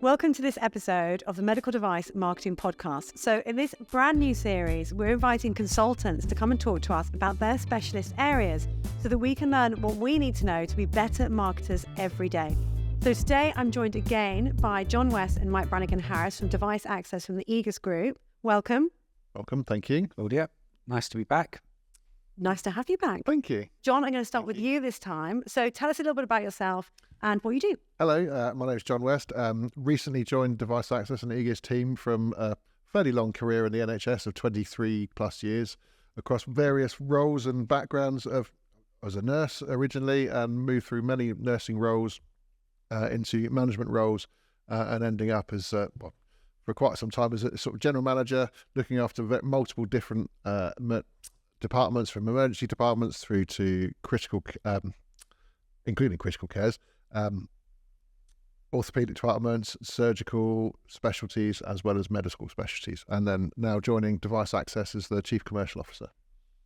Welcome to this episode of the Medical Device Marketing Podcast. So in this brand new series, we're inviting consultants to come and talk to us about their specialist areas so that we can learn what we need to know to be better marketers every day. So today I'm joined again by John West and Mike Branagan-Harris from Device Access from the Aegis Group. Welcome. Welcome, thank you. Claudia, nice to be back. Nice to have you back. Thank you. John, I'm going to start with you this time. So tell us a little bit about yourself and what you do. Hello, my name is John West. Recently joined Device Access and Aegis team from a fairly long career in the NHS of 23 plus years across various roles and backgrounds. I was a nurse originally and moved through many nursing roles into management roles and ending up as, for quite some time as a sort of general manager, looking after multiple different departments, from emergency departments through to critical, including critical cares, orthopedic departments, surgical specialties, as well as medical specialties. And then now joining Device Access as the Chief Commercial Officer.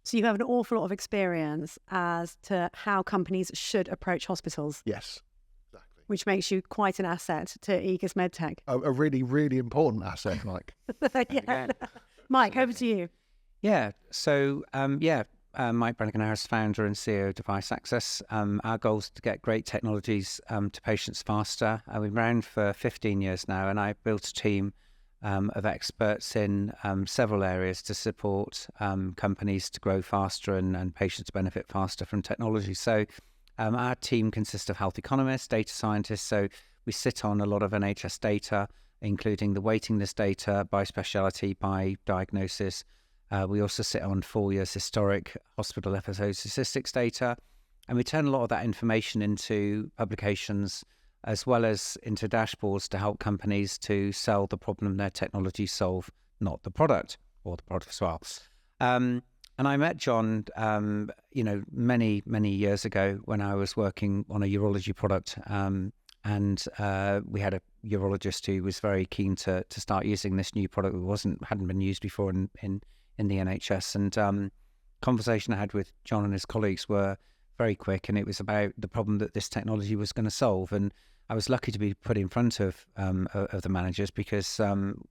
So you have an awful lot of experience as to how companies should approach hospitals. Yes, exactly. Which makes you quite an asset to Aegis MedTech. A really, really important asset, Mike. Yeah. Mike, over to you. Yeah, so Mike Branagan-Harris, founder and CEO of Device Access. Our goal is to get great technologies to patients faster. We've been around for 15 years now, and I built a team of experts in several areas to support companies to grow faster and patients benefit faster from technology. So our team consists of health economists, data scientists, so we sit on a lot of NHS data, including the waiting list data by speciality, by diagnosis. We also sit on 4 years historic hospital episode statistics data, and we turn a lot of that information into publications as well as into dashboards to help companies to sell the problem their technology solve, not the product, or the product as well. And I met John, many, many years ago when I was working on a urology product, and we had a urologist who was very keen to start using this new product that hadn't been used before in the NHS, and conversation I had with John and his colleagues were very quick, and it was about the problem that this technology was going to solve. And I was lucky to be put in front of the managers because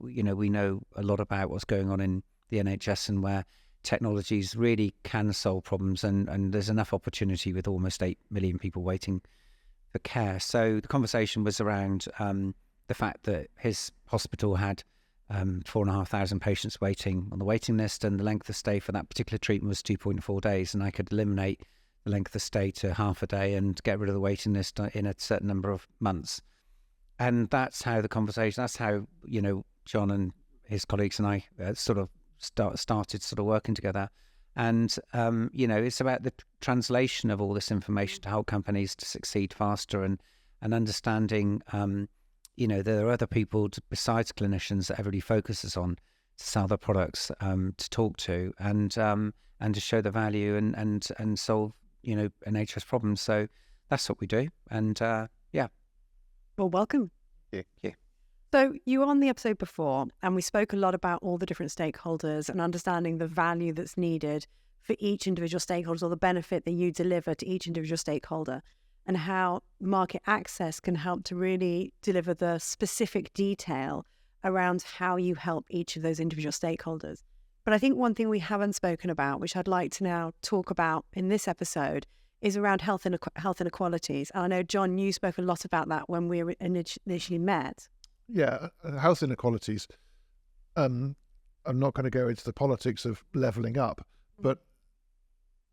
we know a lot about what's going on in the NHS and where technologies really can solve problems, and there's enough opportunity with almost 8 million people waiting for care. So the conversation was around the fact that his hospital had 4,500 patients waiting on the waiting list, and the length of stay for that particular treatment was 2.4 days, and I could eliminate the length of stay to half a day and get rid of the waiting list in a certain number of months. And that's how John and his colleagues and I started working together. And it's about the translation of all this information to help companies to succeed faster, and understanding there are other people besides clinicians that everybody focuses on to sell their products, to talk to, and to show the value and solve NHS problems. So that's what we do. And Well, welcome. Yeah. So you were on the episode before, and we spoke a lot about all the different stakeholders and understanding the value that's needed for each individual stakeholder, or the benefit that you deliver to each individual stakeholder, and how market access can help to really deliver the specific detail around how you help each of those individual stakeholders. But I think one thing we haven't spoken about, which I'd like to now talk about in this episode, is around health inequalities. And I know, John, you spoke a lot about that when we initially met. Yeah, health inequalities. I'm not going to go into the politics of levelling up, but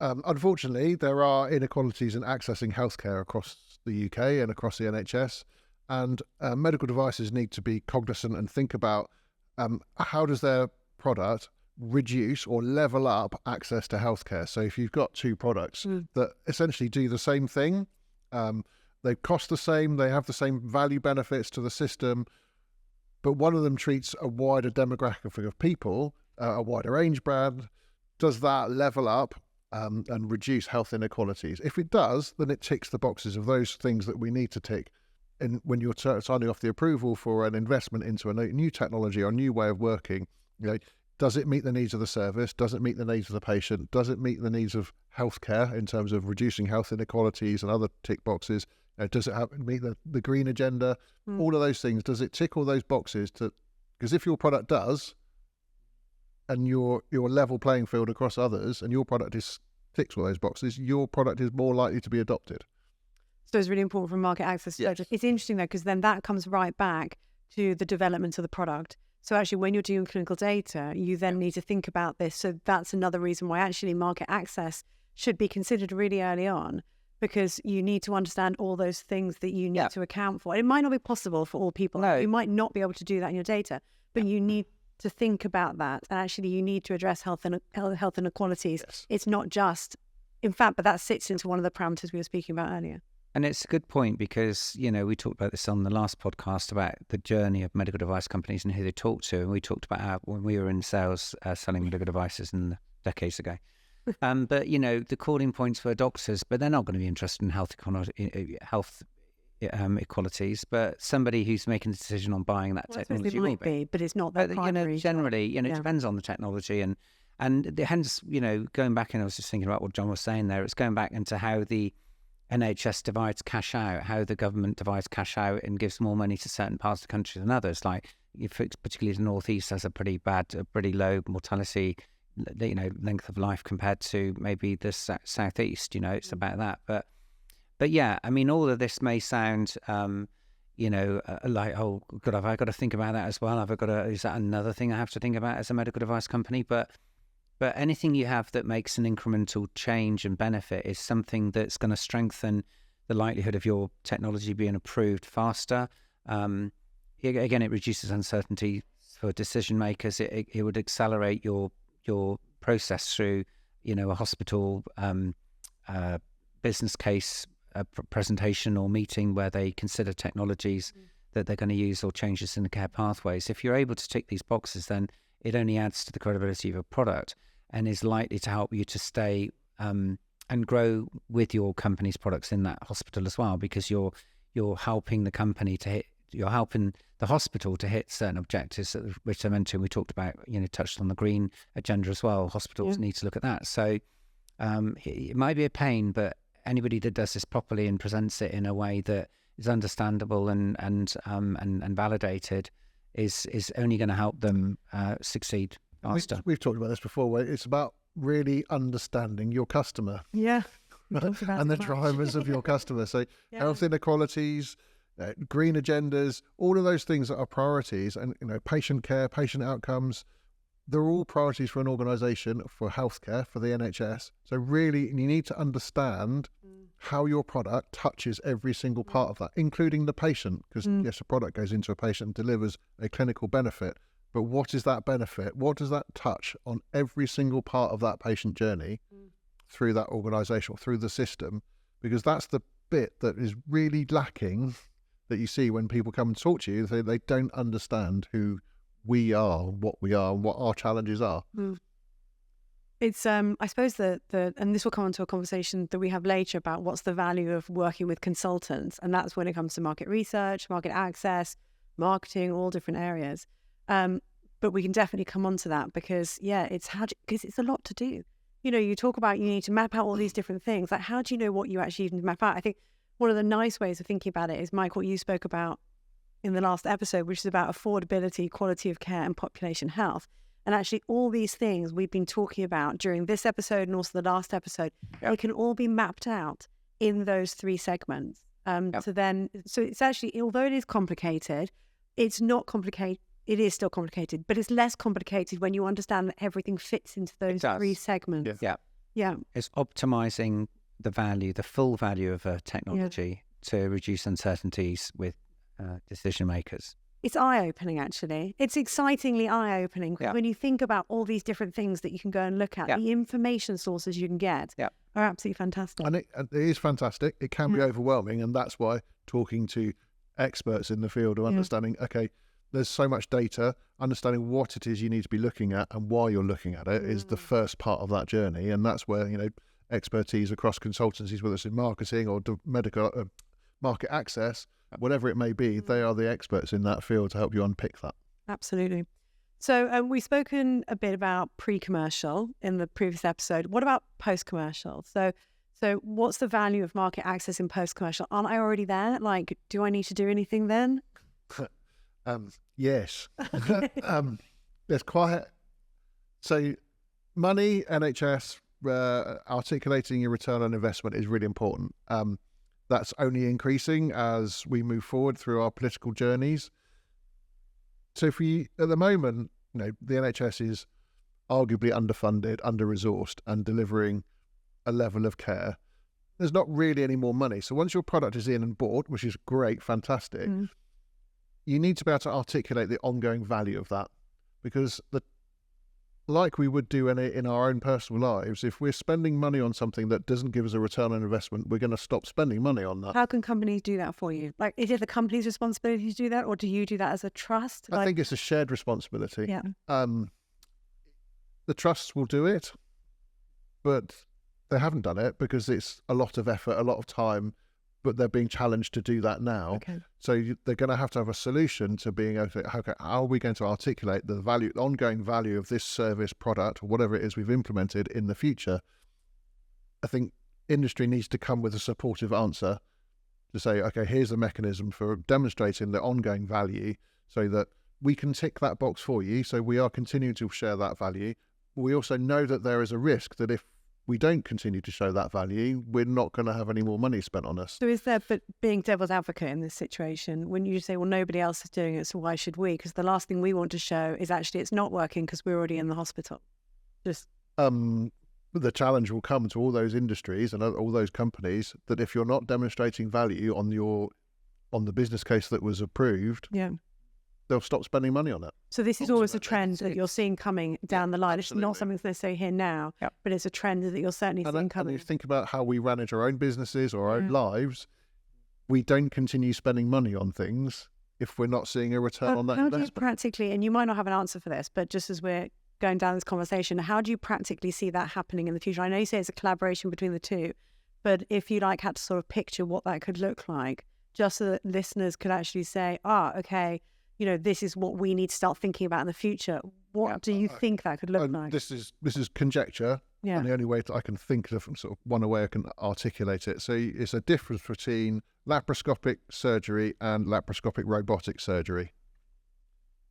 unfortunately, there are inequalities in accessing healthcare across the UK and across the NHS, and medical devices need to be cognizant and think about how does their product reduce or level up access to healthcare. So if you've got two products that essentially do the same thing, they cost the same, they have the same value benefits to the system, but one of them treats a wider demographic of people, a wider age band, does that level up and reduce health inequalities? If it does, then it ticks the boxes of those things that we need to tick. And when you're signing off the approval for an investment into a new technology or a new way of working, does it meet the needs of the service? Does it meet the needs of the patient? Does it meet the needs of healthcare in terms of reducing health inequalities and other tick boxes? Does it meet the green agenda? All of those things. Does it tick all those boxes? Because if your product does, and your level playing field across others, and your product ticks all those boxes, your product is more likely to be adopted. So it's really important for market access. Yes. It's interesting though, because then that comes right back to the development of the product. So actually, when you're doing clinical data, you then need to think about this. So that's another reason why actually market access should be considered really early on, because you need to understand all those things that you need to account for. It might not be possible for all people. No. You might not be able to do that in your data, but you need to think about that. And actually, you need to address health inequalities. Yes. It's not just, in fact, but that sits into one of the parameters we were speaking about earlier. And it's a good point because, we talked about this on the last podcast about the journey of medical device companies and who they talk to. And we talked about how when we were in sales selling medical devices decades ago. But, the calling points for doctors, but they're not going to be interested in health equalities. But somebody who's making a decision on buying that technology it might be, but it's not that primary. Generally, it depends on the technology. And hence, going back, and I was just thinking about what John was saying there, it's going back into how the NHS divides cash out, how the government divides cash out and gives more money to certain parts of the country than others. Like, particularly the northeast has a pretty low mortality, length of life compared to maybe the southeast. It's about that. But yeah, I mean, all of this may sound, like, oh God, have I got to think about that as well? Is that another thing I have to think about as a medical device company? But anything you have that makes an incremental change and benefit is something that's going to strengthen the likelihood of your technology being approved faster. Again, it reduces uncertainty for decision makers. It would accelerate your process through, a hospital business case presentation or meeting where they consider technologies that they're going to use or changes in the care pathways. If you're able to tick these boxes, then it only adds to the credibility of a product and is likely to help you to stay and grow with your company's products in that hospital as well, because you're helping the company you're helping the hospital to hit certain objectives, which I mentioned. We talked about, touched on the green agenda as well. Hospitals need to look at that. So it might be a pain, but anybody that does this properly and presents it in a way that is understandable and validated is only going to help them succeed faster. We've talked about this before, where it's about really understanding your customer. Yeah. And the drivers of your customer. So health inequalities, green agendas, all of those things that are priorities, and patient care, patient outcomes, they're all priorities for an organisation, for healthcare, for the NHS. So really, you need to understand how your product touches every single part of that, including the patient, because yes, a product goes into a patient and delivers a clinical benefit, but what is that benefit? What does that touch on every single part of that patient journey through that organisation or through the system? Because that's the bit that is really lacking, that you see when people come and talk to you. They don't understand who we are, what we are, and what our challenges are. It's I suppose and this will come onto a conversation that we have later about what's the value of working with consultants, and that's when it comes to market research, market access, marketing, all different areas. But we can definitely come on to that because because it's a lot to do. You talk about you need to map out all these different things. Like, how do you know what you actually need to map out? I think one of the nice ways of thinking about it is, Mike, what you spoke about in the last episode, which is about affordability, quality of care, and population health. And actually, all these things we've been talking about during this episode and also the last episode, they can all be mapped out in those three segments. So it's actually, although it is complicated, it's not complicated. It is still complicated, but it's less complicated when you understand that everything fits into those three segments. Yeah. It's optimizing the full value of a technology to reduce uncertainties with decision makers. It's eye-opening, actually. It's excitingly eye-opening because when you think about all these different things that you can go and look at, the information sources you can get are absolutely fantastic. And it is fantastic. It can be overwhelming, and that's why talking to experts in the field of understanding, okay, there's so much data, understanding what it is you need to be looking at and why you're looking at it is the first part of that journey. And that's where, expertise across consultancies, whether it's in marketing or medical market access, whatever it may be, they are the experts in that field to help you unpick that. Absolutely. So we've spoken a bit about pre-commercial in the previous episode. What about post-commercial? So So what's the value of market access in post-commercial? Aren't I already there? Like, do I need to do anything then? Yes. There's quite... So money, NHS, articulating your return on investment is really important. That's only increasing as we move forward through our political journeys. So at the moment, the NHS is arguably underfunded, under-resourced, and delivering a level of care. There's not really any more money. So once your product is in and bought, which is great, fantastic, you need to be able to articulate the ongoing value of that. Because like we would do in our own personal lives, if we're spending money on something that doesn't give us a return on investment, we're going to stop spending money on that. How can companies do that for you? Like, is it the company's responsibility to do that, or do you do that as a trust? I think it's a shared responsibility. Yeah. The trusts will do it, but they haven't done it because it's a lot of effort, a lot of time, but they're being challenged to do that now. Okay. So they're going to have a solution to being able to, okay, how are we going to articulate the value, the ongoing value of this service, product, or whatever it is we've implemented in the future? I think industry needs to come with a supportive answer to say, okay, here's a mechanism for demonstrating the ongoing value so that we can tick that box for you. So we are continuing to share that value. We also know that there is a risk that if we don't continue to show that value, we're not going to have any more money spent on us. So is there, but being devil's advocate in this situation, when you say, well, nobody else is doing it, so why should we? Because the last thing we want to show is actually it's not working because we're already in the hospital. The challenge will come to all those industries and all those companies that if you're not demonstrating value on the business case that was approved, they'll stop spending money on it. So this is always a trend that you're seeing coming down the line. Absolutely. It's not something that's necessarily here now, but it's a trend that you're certainly seeing coming. And if you think about how we manage our own businesses or our own lives, we don't continue spending money on things if we're not seeing a return on that investment. How do you practically, and you might not have an answer for this, but just as we're going down this conversation, how do you practically see that happening in the future? I know you say it's a collaboration between the two, but if you had to sort of picture what that could look like, just so that listeners could actually say, okay, this is what we need to start thinking about in the future. What do you think that could look like? This is conjecture, and the only way that I can think of sort of one way I can articulate it. So it's a difference between laparoscopic surgery and laparoscopic robotic surgery.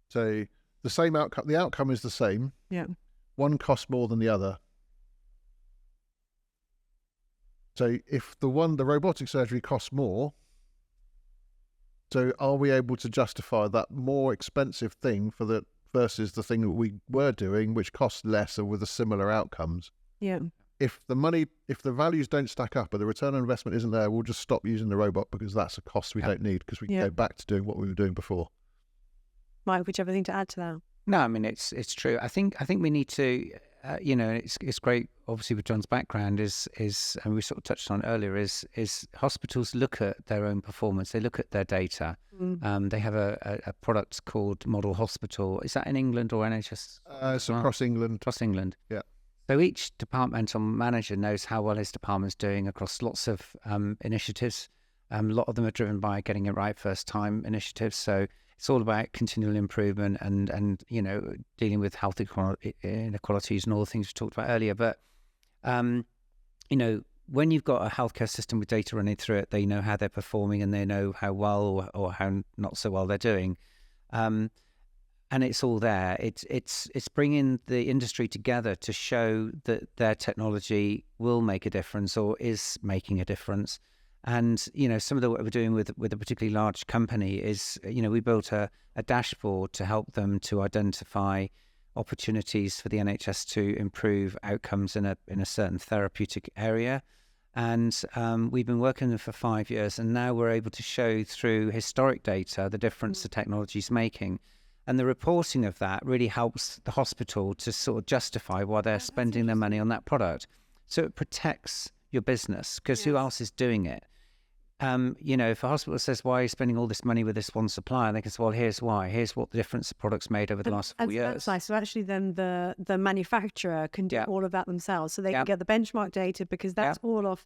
So the same outcome, the outcome is the same. Yeah. One costs more than the other. So if the robotic surgery costs more, so are we able to justify that more expensive thing versus the thing that we were doing, which costs less or with a similar outcomes? Yeah. If the values don't stack up, but the return on investment isn't there, we'll just stop using the robot because that's a cost we don't need because we can go back to doing what we were doing before. Mike, would you have anything to add to that? No, I mean it's true. I think we need to, it's great. Obviously, with John's background is, and we sort of touched on it earlier, is hospitals look at their own performance. They look at their data. They have a product called Model Hospital. Is that in England or NHS? It's across England. Across England. Yeah. So each departmental manager knows how well his department's doing across lots of initiatives. A lot of them are driven by getting it right first time initiatives. So it's all about continual improvement and dealing with health inequalities and all the things we talked about earlier. But when you've got a healthcare system with data running through it, they know how they're performing and they know how well or how not so well they're doing. And it's all there. It's bringing the industry together to show that their technology will make a difference or is making a difference. And, some of the work we're doing with a particularly large company is, we built a dashboard to help them to identify opportunities for the NHS to improve outcomes in a certain therapeutic area. And we've been working with them for 5 years, and now we're able to show through historic data the difference the technology is making. And the reporting of that really helps the hospital to sort of justify why they're spending their money on that product. So it protects your business because who else is doing it? If a hospital says, why are you spending all this money with this one supplier? They can say, well, here's why. Here's what the difference the product's made over the last 4 years. That's nice. So actually then the manufacturer can do all of that themselves. So they can get the benchmark data because that's all of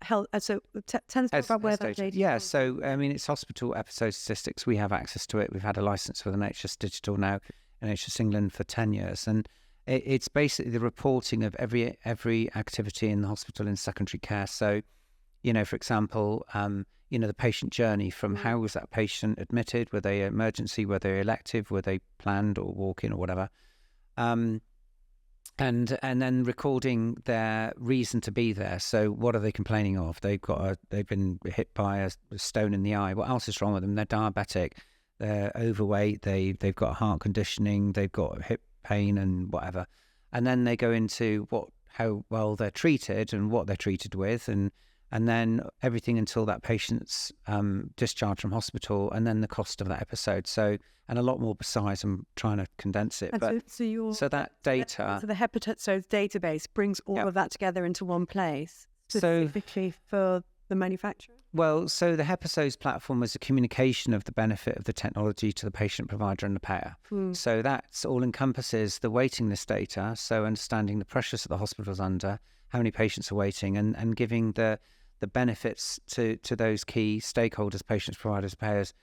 health. So tell us about where that data is. So, it's hospital episode statistics. We have access to it. We've had a license with NHS Digital now, NHS England for 10 years. And It's basically the reporting of every activity in the hospital in secondary care. So, for example, the patient journey from how was that patient admitted? Were they emergency? Were they elective? Were they planned or walk-in or whatever? And then recording their reason to be there. So what are they complaining of? They've been hit by a stone in the eye. What else is wrong with them? They're diabetic. They're overweight. They've got heart conditioning. They've got hip pain and whatever. And then they go into how well they're treated and what they're treated with, and then everything until that patient's discharged from hospital, and then the cost of that episode. So, and a lot more besides. I'm trying to condense it. And but so that data. So the hepatitis database brings all of that together into one place, specifically for the manufacturer? Well, so the Hepisodes platform is a communication of the benefit of the technology to the patient, provider and the payer. So that's all encompasses the waiting list data, so understanding the pressures that the hospital's under, how many patients are waiting, and giving the benefits to those key stakeholders, patients, providers, payers,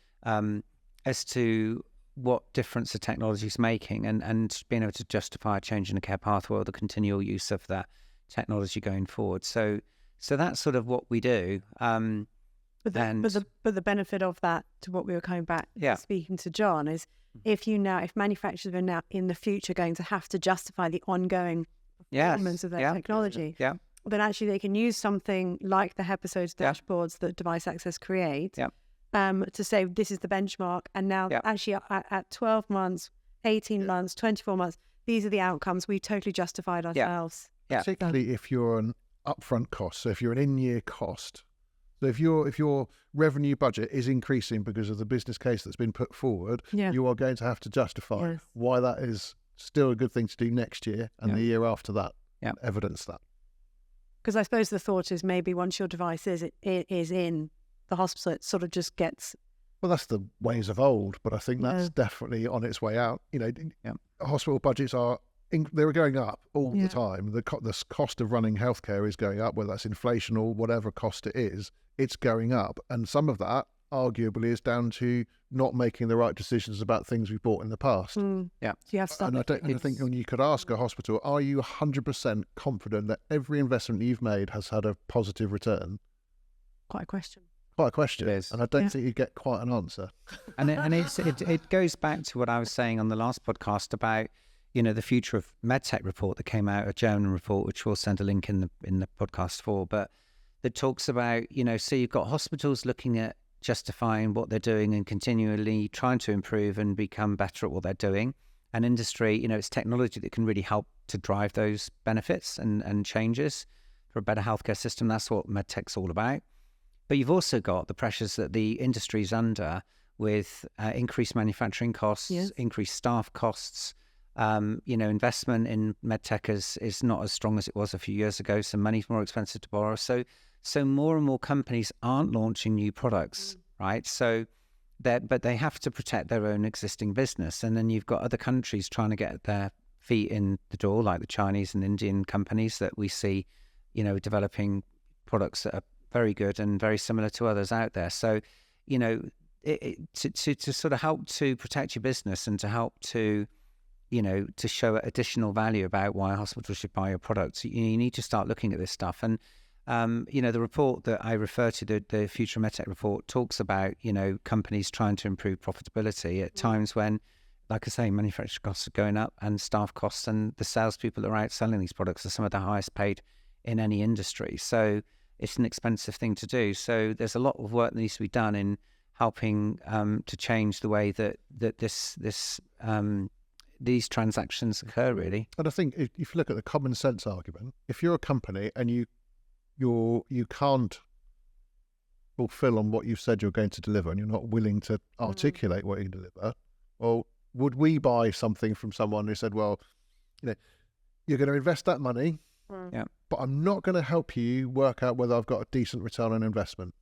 as to what difference the technology is making, and being able to justify a change in the care pathway or the continual use of that technology going forward. So that's sort of what we do. But the benefit of that, to what we were coming back speaking to John, is if manufacturers are now in the future going to have to justify the ongoing performance of their technology, then actually they can use something like the Hepisodes dashboards that Device Access creates to say this is the benchmark, and now actually at 12 months, 18 months, 24 months, these are the outcomes. We totally justified ourselves. Particularly if you're an upfront cost. So if you're an in-year cost, so if your revenue budget is increasing because of the business case that's been put forward, you are going to have to justify why that is still a good thing to do next year and the year after that. Evidence that. Because I suppose the thought is maybe once your device is in the hospital, it sort of just gets. Well, that's the ways of old, but I think that's definitely on its way out. Hospital budgets they're going up all the time. The cost of running healthcare is going up, whether that's inflation or whatever cost it is, it's going up. And some of that, arguably, is down to not making the right decisions about things we bought in the past. So you have and I think when you could ask a hospital, are you 100% confident that every investment you've made has had a positive return? Quite a question. Quite a question. It is. And I don't think you get quite an answer. And it goes back to what I was saying on the last podcast about the future of MedTech report that came out, a German report, which we'll send a link in the podcast for, but that talks about, so you've got hospitals looking at justifying what they're doing and continually trying to improve and become better at what they're doing. And industry, it's technology that can really help to drive those benefits and changes for a better healthcare system. That's what MedTech's all about. But you've also got the pressures that the industry's under with increased manufacturing costs, increased staff costs. Investment in MedTech is not as strong as it was a few years ago, so money's more expensive to borrow. So more and more companies aren't launching new products, right? But they have to protect their own existing business. And then you've got other countries trying to get their feet in the door, like the Chinese and Indian companies that we see, developing products that are very good and very similar to others out there. So, to sort of help to protect your business and to help to show additional value about why a hospital should buy your products, you need to start looking at this stuff. And, the report that I refer to, the Future MedTech report, talks about, companies trying to improve profitability at times when, like I say, manufacturing costs are going up and staff costs, and the salespeople that are out selling these products are some of the highest paid in any industry. So it's an expensive thing to do. So there's a lot of work that needs to be done in helping to change the way that these transactions occur, really. And I think if you look at the common sense argument, if you're a company and you can't fulfill on what you've said you're going to deliver, and you're not willing to articulate what you deliver, well, would we buy something from someone who said, well, you're going to invest that money, but I'm not going to help you work out whether I've got a decent return on investment?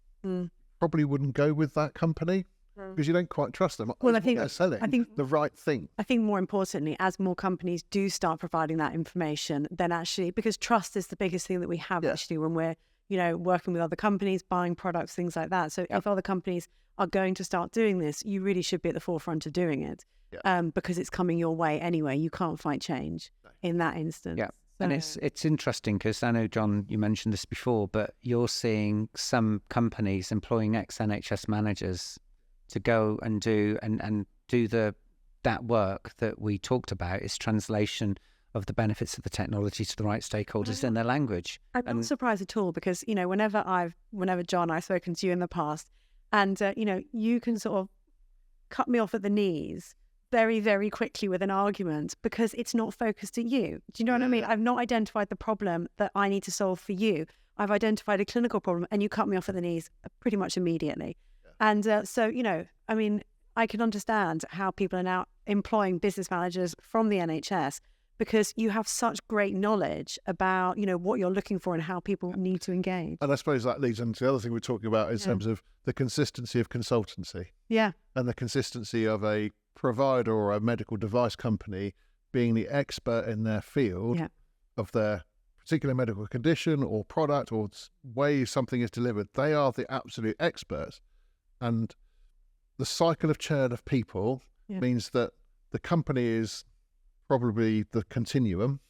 Probably wouldn't go with that company. Because you don't quite trust them. Well, I think they're selling the right thing. I think more importantly, as more companies do start providing that information, then actually, because trust is the biggest thing that we have actually when we're, working with other companies, buying products, things like that. So if other companies are going to start doing this, you really should be at the forefront of doing it, because it's coming your way anyway. You can't fight change in that instance. Yeah. And it's interesting because I know, John, you mentioned this before, but you're seeing some companies employing ex-NHS managers to go and do that work that we talked about, is translation of the benefits of the technology to the right stakeholders in their language. I'm not surprised at all, because whenever John, I've spoken to you in the past, and you can sort of cut me off at the knees very, very quickly with an argument because it's not focused at you. Do you know what I mean? I've not identified the problem that I need to solve for you. I've identified a clinical problem, and you cut me off at the knees pretty much immediately. And so I can understand how people are now employing business managers from the NHS, because you have such great knowledge about, what you're looking for and how people need to engage. And I suppose that leads into the other thing we're talking about in terms of the consistency of consultancy. Yeah. And the consistency of a provider or a medical device company being the expert in their field of their particular medical condition or product or way something is delivered. They are the absolute experts. And the cycle of churn of people means that the company is probably the continuum.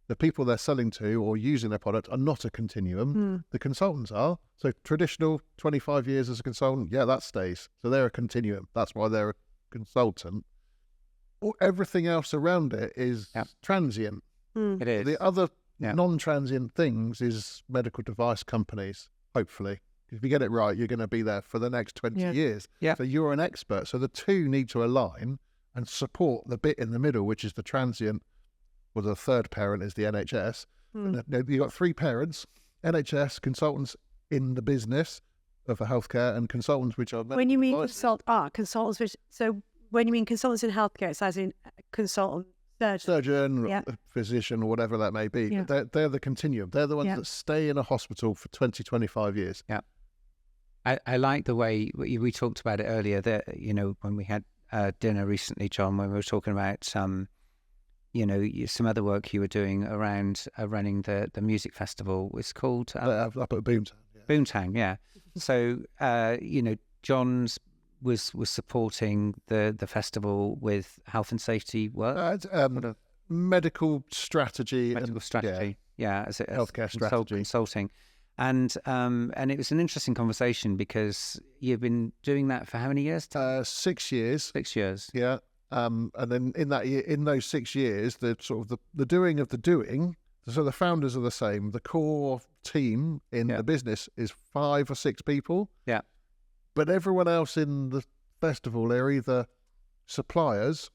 The people they're selling to or using their product are not a continuum. The consultants are. So traditional 25 years as a consultant, that stays. So they're a continuum. That's why they're a consultant. Or everything else around it is transient. It is. The other non-transient things is medical device companies, hopefully. If you get it right, you're going to be there for the next 20 years. Yeah. So you're an expert. So the two need to align and support the bit in the middle, which is the transient, well, the third parent is the NHS. You've got three parents, NHS, consultants in the business of the healthcare, and consultants which are... When you mean consultants, which, so when you mean consultants in healthcare, it's as in consultant, surgeon, physician, or whatever that may be. Yeah. They're the continuum. They're the ones that stay in a hospital for 20, 25 years. Yeah. I like the way we talked about it earlier, that, when we had dinner recently, John, when we were talking about some other work you were doing around running the music festival. It's called up at Boomtown. Boomtown, yeah. So John's was supporting the festival with health and safety work. Medical strategy, as a healthcare strategy consulting. And it was an interesting conversation because you've been doing that for how many years? 6 years. 6 years. Yeah. And then in those 6 years, the sort of the doing of the doing. So the founders are the same. The core team in the business is 5 or 6 people. Yeah. But everyone else in the festival, they're either suppliers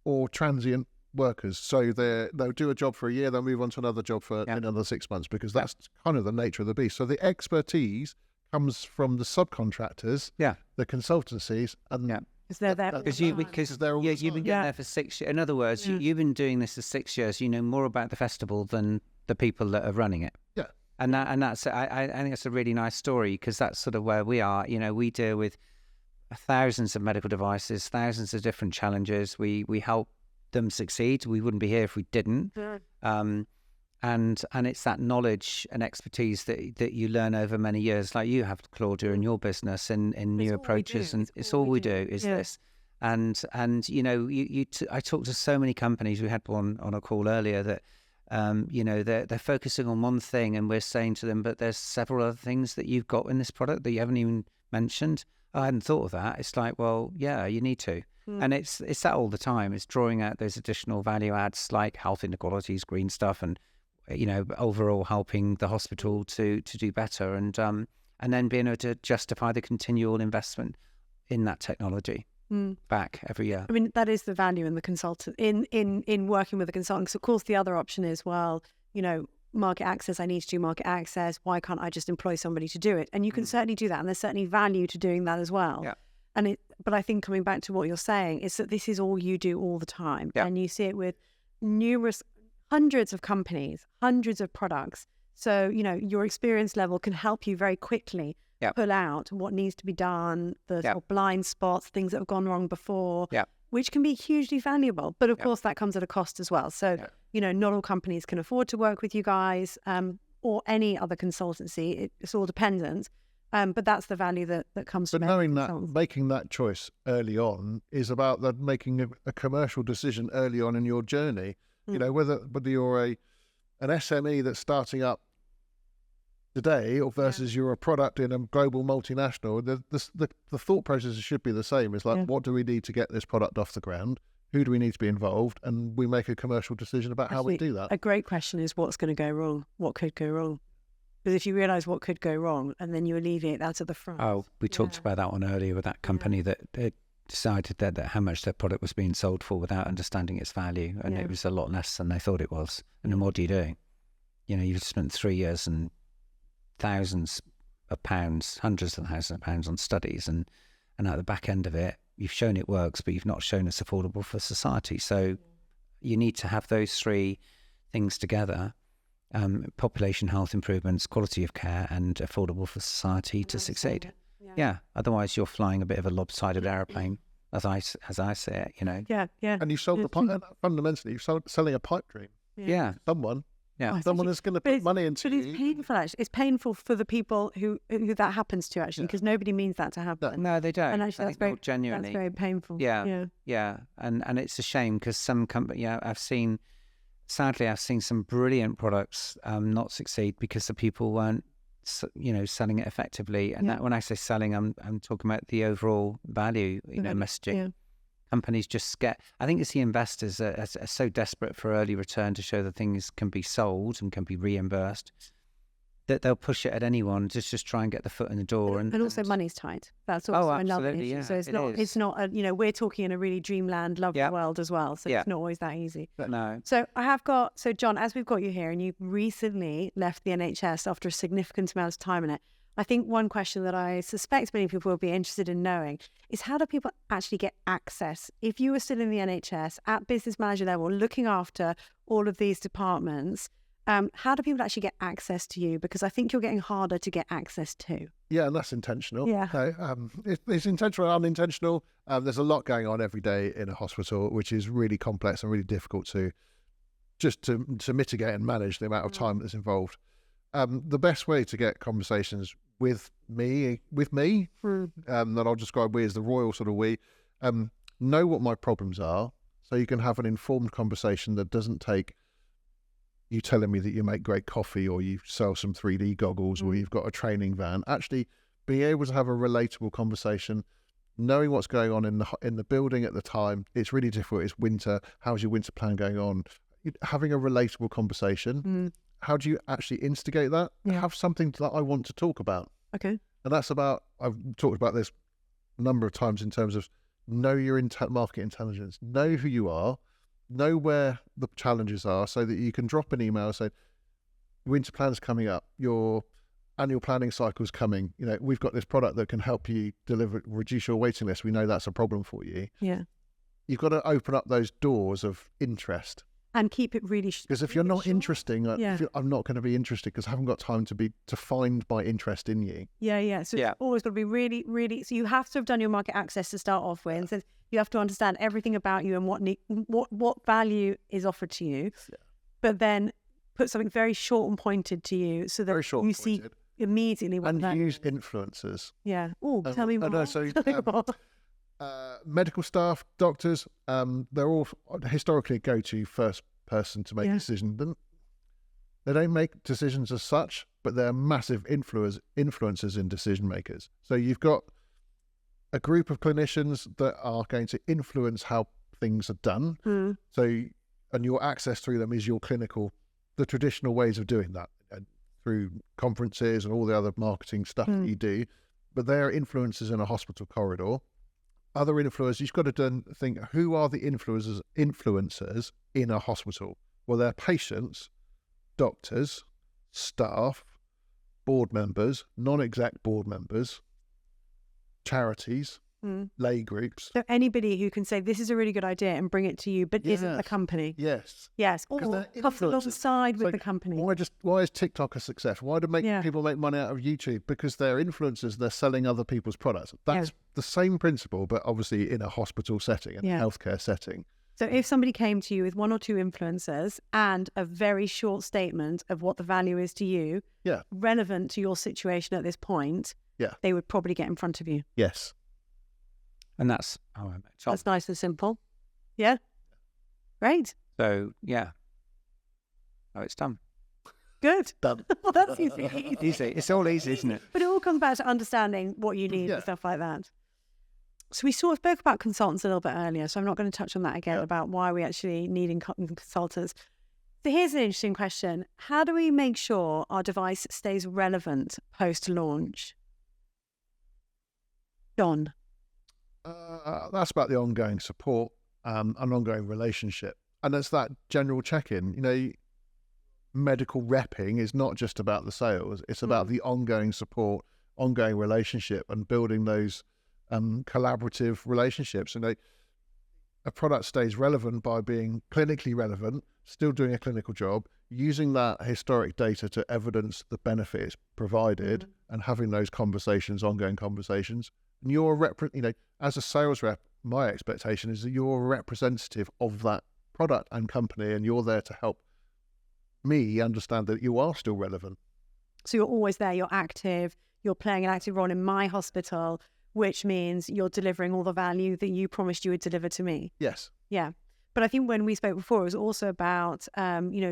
or transient workers. So they'll do a job for a year, they'll move on to another job for another 6 months, because that's kind of the nature of the beast. So the expertise comes from the subcontractors, the consultancies, and because they're there. Because you've been getting there for 6 years. In other words, you've been doing this for 6 years. You know more about the festival than the people that are running it. Yeah. And that's I think that's a really nice story, because that's sort of where we are. We deal with thousands of medical devices, thousands of different challenges. We help them succeed. We wouldn't be here if we didn't. And it's that knowledge and expertise that you learn over many years, like you have, Claudia, in your business and in new approaches, and it's all we do is this. And I talked to so many companies. We had one on a call earlier that they're focusing on one thing, and we're saying to them, but there's several other things that you've got in this product that you haven't even mentioned. I hadn't thought of that. It's like, well, yeah, you need to. And it's that all the time. It's drawing out those additional value adds like health inequalities, green stuff, and overall helping the hospital to do better, and then being able to justify the continual investment in that technology back every year. I mean, that is the value in the consultant in working with the consultants. Of course, the other option is, well, market access. I need to do market access. Why can't I just employ somebody to do it? And you can certainly do that, and there's certainly value to doing that as well. Yeah. But I think coming back to what you're saying is that this is all you do all the time, and you see it with hundreds of companies, hundreds of products. So, your experience level can help you very quickly pull out what needs to be done, the sort of blind spots, things that have gone wrong before, which can be hugely valuable. But of course, that comes at a cost as well. So, not all companies can afford to work with you guys. or any other consultancy. It's all dependent. But that's the value that comes from it. But knowing that, making that choice early on is about that making a commercial decision early on in your journey. You know, whether you're an SME that's starting up today or versus you're a product in a global multinational, the thought process should be the same. It's like, what do we need to get this product off the ground? Who do we need to be involved? And we make a commercial decision about how we do that. A great question is, what's going to go wrong? What could go wrong? Because if you realise what could go wrong and then you alleviate that at the front. Oh, we talked about that one earlier with that company that decided that how much their product was being sold for without understanding its value. And it was a lot less than they thought it was. And then what do you do? You know, you've spent 3 years and thousands of pounds, hundreds of thousands of pounds on studies. And at the back end of it, you've shown it works, but you've not shown it's affordable for society. So you need to have those three things together. Population health improvements, quality of care, and affordable for society to succeed. Otherwise you're flying a bit of a lopsided aeroplane, as I say it, you know. And you sold the pipe. Fundamentally, you're selling a pipe dream. Someone is going to put money into. But it's painful. Actually, it's painful for the people who that happens to, actually, because nobody means that to happen. No, they don't. And actually, that's very genuinely. That's very painful. And it's a shame because some company, Sadly, I've seen some brilliant products not succeed because the people weren't, selling it effectively. And that, when I say selling, I'm talking about the overall value, messaging. Companies just I think it's the investors are so desperate for early return to show that things can be sold and can be reimbursed that they'll push it at anyone to just try and get the foot in the door. And also money's tight. That's also another issue. Yeah, so it's not we're talking in a really dreamland, lovely world as well. So it's not always that easy. No. So John, as we've got you here and you recently left the NHS after a significant amount of time in it, I think one question that I suspect many people will be interested in knowing is, how do people actually get access? If you were still in the NHS at business manager level, looking after all of these departments, how do people actually get access to you? Because I think you're getting harder to get access to. Yeah, and that's intentional. Yeah. It's intentional and unintentional. There's a lot going on every day in a hospital, which is really complex and really difficult to mitigate and manage the amount of time that's involved. The best way to get conversations with me, that I'll describe we as the royal sort of we, know what my problems are, so you can have an informed conversation that doesn't take you telling me that you make great coffee or you sell some 3D goggles or you've got a training van. Actually being able to have a relatable conversation, knowing what's going on in the building at the time. It's really difficult. It's winter. How's your winter plan going on? Having a relatable conversation. How do you actually instigate that? Have something that I want to talk about. Okay. And that's about, I've talked about this a number of times in terms of know your market intelligence, know who you are, know where the challenges are, so that you can drop an email saying, winter plan's coming up, your annual planning cycle's coming, we've got this product that can help you reduce your waiting list. We know that's a problem for you. Yeah. You've got to open up those doors of interest. And keep it really because if you're not interesting, I'm not going to be interested because I haven't got time to find my interest in you. So it's always got to be really, really. So you have to have done your market access to start off with. So you have to understand everything about you and what value is offered to you. But then put something very short and pointed to you, so that you see immediately what that use is. Influencers. Yeah. Oh, tell me more. Medical staff, doctors, they're all historically a go-to first person to make a decision. They don't make decisions as such, but they're massive influencers in decision makers. So you've got a group of clinicians that are going to influence how things are done. And your access through them is the traditional ways of doing that, through conferences and all the other marketing stuff that you do. But they're influencers in a hospital corridor. Other influencers, you've got to think, who are the influencers in a hospital? Well, they're patients, doctors, staff, board members, non-exec board members, charities, lay groups. So anybody who can say, this is a really good idea and bring it to you, but isn't the company. Yes. Or comes alongside with the company. Why is TikTok a success? Why do people make money out of YouTube? Because they're influencers, they're selling other people's products. That's the same principle, but obviously in a hospital setting, in a healthcare setting. So if somebody came to you with one or two influencers and a very short statement of what the value is to you, relevant to your situation at this point, they would probably get in front of you. Yes. And that's that's nice and simple. Yeah. Great. So it's done. Good. Done. Well, that's easy. Easy. It's all easy, isn't it? But it all comes back to understanding what you need and stuff like that. So we sort of spoke about consultants a little bit earlier, so I'm not going to touch on that again about why we actually need consultants. So here's an interesting question. How do we make sure our device stays relevant post-launch? John? That's about the ongoing support and ongoing relationship. And it's that general check-in. You know, medical repping is not just about the sales. It's about the ongoing support, ongoing relationship, and building those collaborative relationships. And a product stays relevant by being clinically relevant, still doing a clinical job, using that historic data to evidence the benefits provided, and having those conversations, ongoing conversations. And you're as a sales rep, my expectation is that you're a representative of that product and company, and you're there to help me understand that you are still relevant. So you're always there, you're active, you're playing an active role in my hospital, which means you're delivering all the value that you promised you would deliver to me. Yes. Yeah. But I think when we spoke before, it was also about,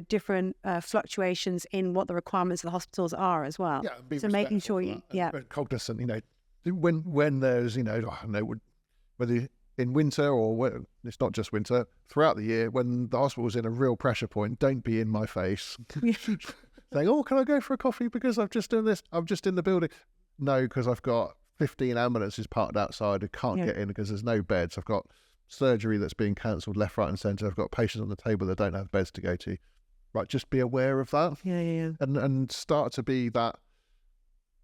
different fluctuations in what the requirements of the hospitals are as well. Yeah. So making sure cognizant, when there's, I don't know, whether in winter or it's not just winter, throughout the year, when the hospital's in a real pressure point, don't be in my face saying, oh, can I go for a coffee because I've just done this? I'm just in the building. No, because I've got 15 ambulances parked outside who can't get in because there's no beds. I've got surgery that's being cancelled left, right and centre. I've got patients on the table that don't have beds to go to. Right, just be aware of that. And start to be that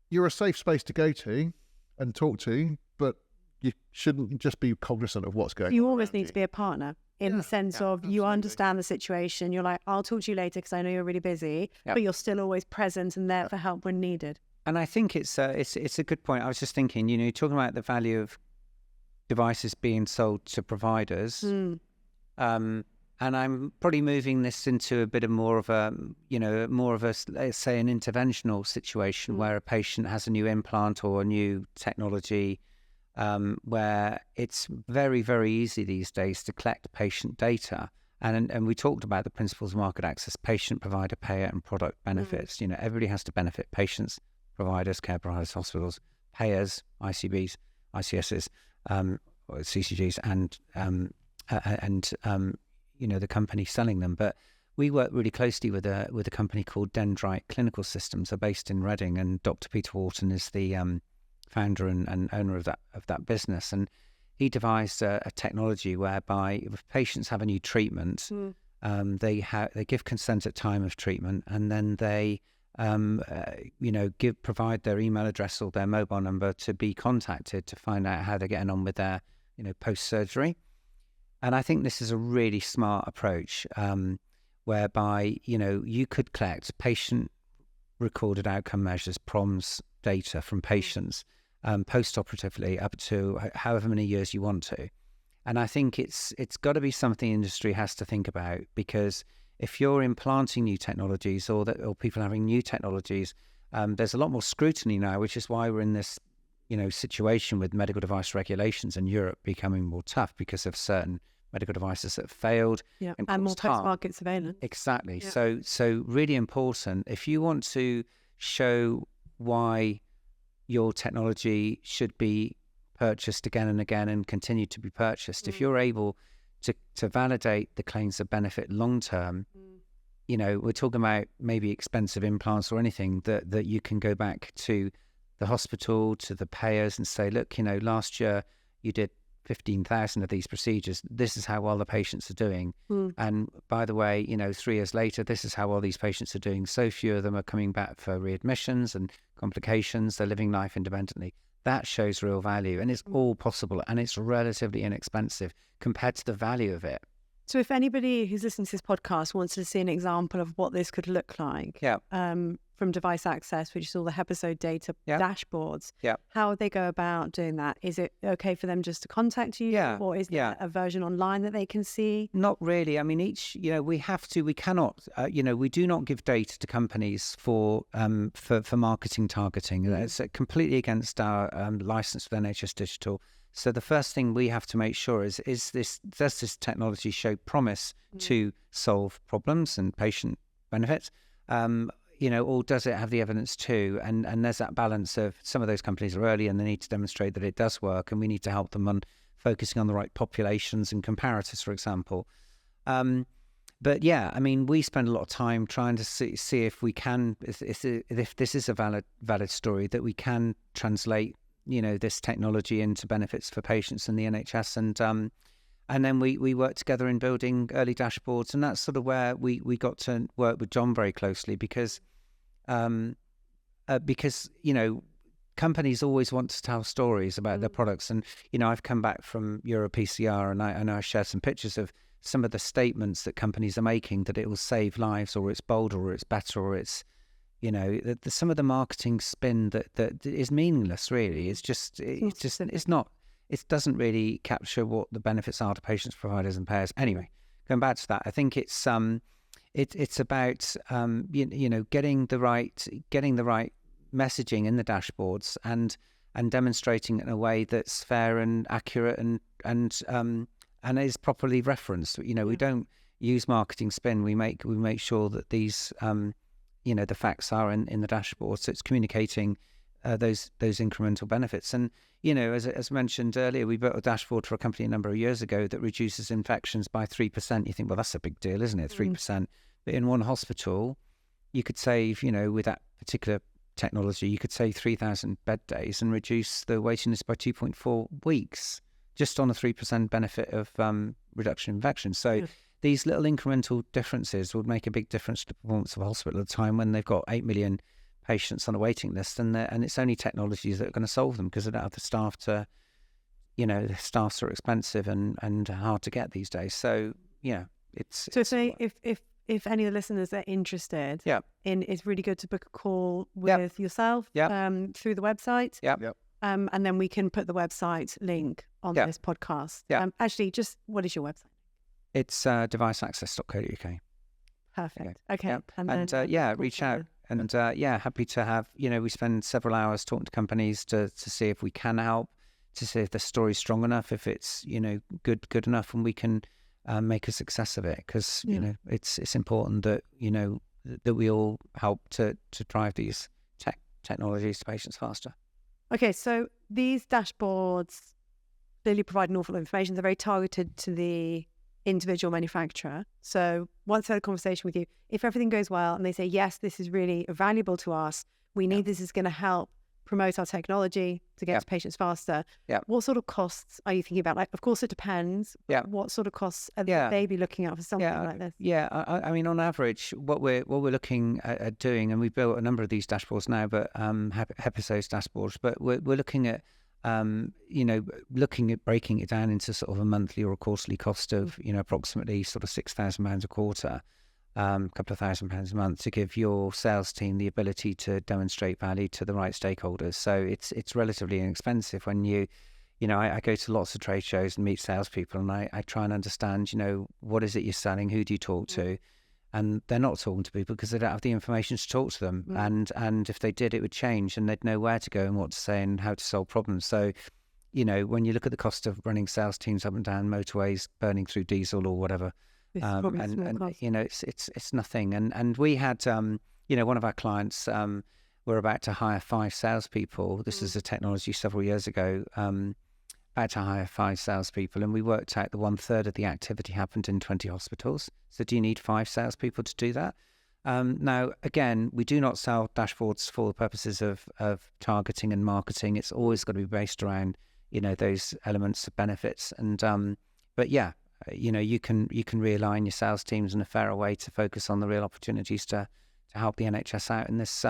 you're a safe space to go to and talk to, but you shouldn't just be cognizant of what's going on. You always need to be a partner in the sense of absolutely. You understand the situation. You're like, I'll talk to you later because I know you're really busy, but you're still always present and there for help when needed. And I think it's a good point. I was just thinking, you're talking about the value of devices being sold to providers. And I'm probably moving this into a bit of more of a, let's say, an interventional situation where a patient has a new implant or a new technology, where it's very, very easy these days to collect patient data. And we talked about the principles of market access: patient, provider, payer, and product benefits. Everybody has to benefit: patients, providers, care providers, hospitals, payers, ICBs, ICSs, CCGs, and the company selling them. But we work really closely with a company called Dendrite Clinical Systems. They're based in Reading, and Dr. Peter Wharton is the founder and owner of that business. And he devised a technology whereby if patients have a new treatment, they give consent at time of treatment, and then they provide their email address or their mobile number to be contacted to find out how they're getting on with their post-surgery. And I think this is a really smart approach, whereby you could collect patient-recorded outcome measures, PROMs data from patients post-operatively up to however many years you want to. And I think it's got to be something industry has to think about, because if you're implanting new technologies or people having new technologies, there's a lot more scrutiny now, which is why we're in this situation with medical device regulations in Europe becoming more tough because of certain medical devices that have failed. And more post-market surveillance. Exactly. Yeah. So really important, if you want to show why your technology should be purchased again and again and continue to be purchased, if you're able to validate the claims of benefit long term, we're talking about maybe expensive implants or anything that you can go back to the hospital, to the payers and say, look, last year you did 15,000 of these procedures. This is how well the patients are doing. And by the way, 3 years later, this is how well these patients are doing. So few of them are coming back for readmissions and complications. They're living life independently. That shows real value, and it's all possible, and it's relatively inexpensive compared to the value of it. So if anybody who's listening to this podcast wants to see an example of what this could look like, from from Device Access, which is all the episode data dashboards. How would they go about doing that? Is it okay for them just to contact you, or is there a version online that they can see? Not really. I mean, we cannot, we do not give data to companies for marketing targeting. That's completely against our license with NHS Digital. So the first thing we have to make sure does this technology show promise to solve problems and patient benefits? Or does it have the evidence too? And there's that balance of some of those companies are early and they need to demonstrate that it does work, and we need to help them on focusing on the right populations and comparators, for example. But yeah, I mean, we spend a lot of time trying to see if we can, if this is a valid story, that we can translate this technology into benefits for patients in the NHS, and then we work together in building early dashboards, and that's sort of where we got to work with John very closely because companies always want to tell stories about their products, and I've come back from EuroPCR, and I know I shared some pictures of some of the statements that companies are making, that it will save lives, or it's bolder, or it's better, or it's some of the marketing spin that is meaningless, really. It doesn't really capture what the benefits are to patients, providers, and payers. Anyway, going back to that, I think it's about getting the right messaging in the dashboards and demonstrating it in a way that's fair and accurate and is properly referenced. We don't use marketing spin. We make sure that these the facts are in the dashboard, so it's communicating those incremental benefits. And as mentioned earlier, we built a dashboard for a company a number of years ago that reduces infections by 3%. You think, well, that's a big deal, isn't it? 3%. But in one hospital, you could save, with that particular technology, you could save 3,000 bed days and reduce the waiting list by 2.4 weeks, just on a 3% benefit of reduction in infections. So these little incremental differences would make a big difference to the performance of a hospital at a time when they've got 8 million patients on a waiting list, and it's only technologies that are going to solve them, because they don't have the staff to, the staffs are expensive and hard to get these days. So if any of the listeners are interested, it's really good to book a call with yourself through the website. And then we can put the website link on this podcast. Actually, just what is your website? It's deviceaccess.co.uk. Perfect. Okay. And reach out. And happy to have, we spend several hours talking to companies to see if we can help, to see if the story's strong enough, if it's, good enough, and we can make a success of it. Because, it's important that, that we all help to drive these technologies to patients faster. Okay, so these dashboards clearly provide an awful lot of information. They're very targeted to the individual manufacturer. So once I had a conversation with you, if everything goes well and they say, yes, this is really valuable to us, we need this, is going to help promote our technology to get to patients faster. What sort of costs are you thinking about? Like, of course, it depends. What sort of costs are they be looking at for something like this? I mean, on average, what we're looking at doing, and we've built a number of these dashboards now, but episodes dashboards, but we're looking at looking at breaking it down into sort of a monthly or a quarterly cost of, approximately sort of £6,000 a quarter, a couple of £1,000 a month, to give your sales team the ability to demonstrate value to the right stakeholders. So it's relatively inexpensive when I go to lots of trade shows and meet salespeople, and I try and understand, what is it you're selling? Who do you talk to? And they're not talking to people because they don't have the information to talk to them. And if they did, it would change, and they'd know where to go and what to say and how to solve problems. So, when you look at the cost of running sales teams up and down motorways, burning through diesel or whatever, it's nothing. And we had, one of our clients, were about to hire 5 salespeople. This is a technology several years ago. About to hire 5 salespeople, and we worked out that 1/3 of the activity happened in 20 hospitals. So do you need 5 salespeople to do that? Now, again, we do not sell dashboards for the purposes of targeting and marketing. It's always got to be based around, those elements of benefits. And but you can realign your sales teams in a fairer way to focus on the real opportunities to help the NHS out in this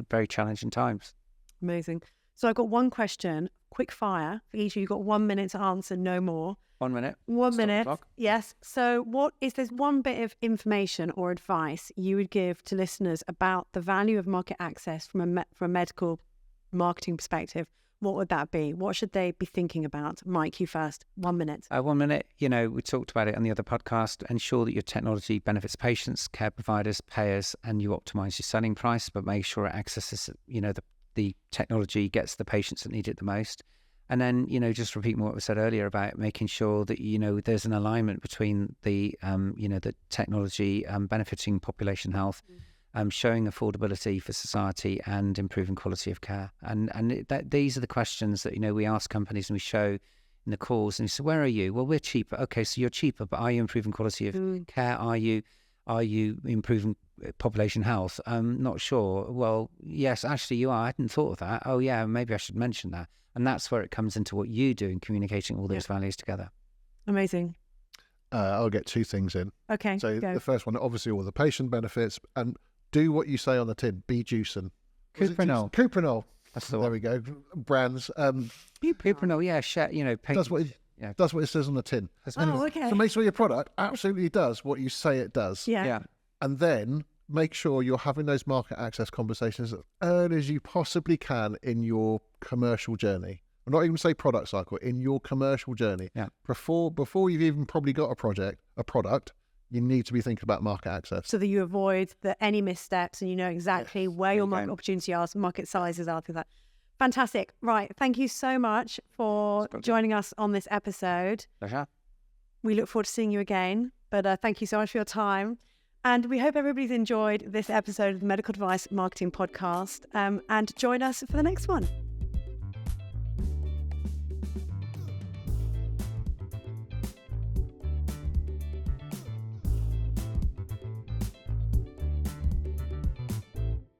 very challenging times. Amazing. So I've got one question, quick fire for each of you. You've got 1 minute to answer, no more. 1 minute. 1 Stop the minute. clock. Yes. So there's one bit of information or advice you would give to listeners about the value of market access from a medical marketing perspective? What would that be? What should they be thinking about? Mike, you first. 1 minute. 1 minute. We talked about it on the other podcast. Ensure that your technology benefits patients, care providers, payers, and you optimize your selling price, but make sure it accesses, the technology gets the patients that need it the most. And then, just repeat what we said earlier about making sure that, there's an alignment between the technology benefiting population health, showing affordability for society and improving quality of care. And these are the questions that, we ask companies and we show in the calls. And we say, where are you? Well, we're cheaper. Okay, so you're cheaper, but are you improving quality of care? Are you improving population health? Not sure. Well, yes, actually you are. I hadn't thought of that. Oh yeah, maybe I should mention that. And that's where it comes into what you do in communicating all those values together. Amazing. I'll get 2 things in. Okay. So go. the first one, obviously all the patient benefits, and do what you say on the tin. Be juicing. Cuprinol. Cuprinol. That's the There one. we go. Brands. Cuprinol, yeah, share, Does what it says on the tin. Oh, okay. So make sure your product absolutely does what you say it does. Yeah. And then make sure you're having those market access conversations as early as you possibly can in your commercial journey. I'm not even say product cycle, in your commercial journey. Yeah. Before you've even probably got a product, you need to be thinking about market access. So that you avoid any missteps and you know exactly where your market opportunity are, market sizes are, things like that. Fantastic. Right. Thank you so much for joining us on this episode. Pleasure. We look forward to seeing you again. But thank you so much for your time. And we hope everybody's enjoyed this episode of the Medical Device Marketing Podcast. And join us for the next one.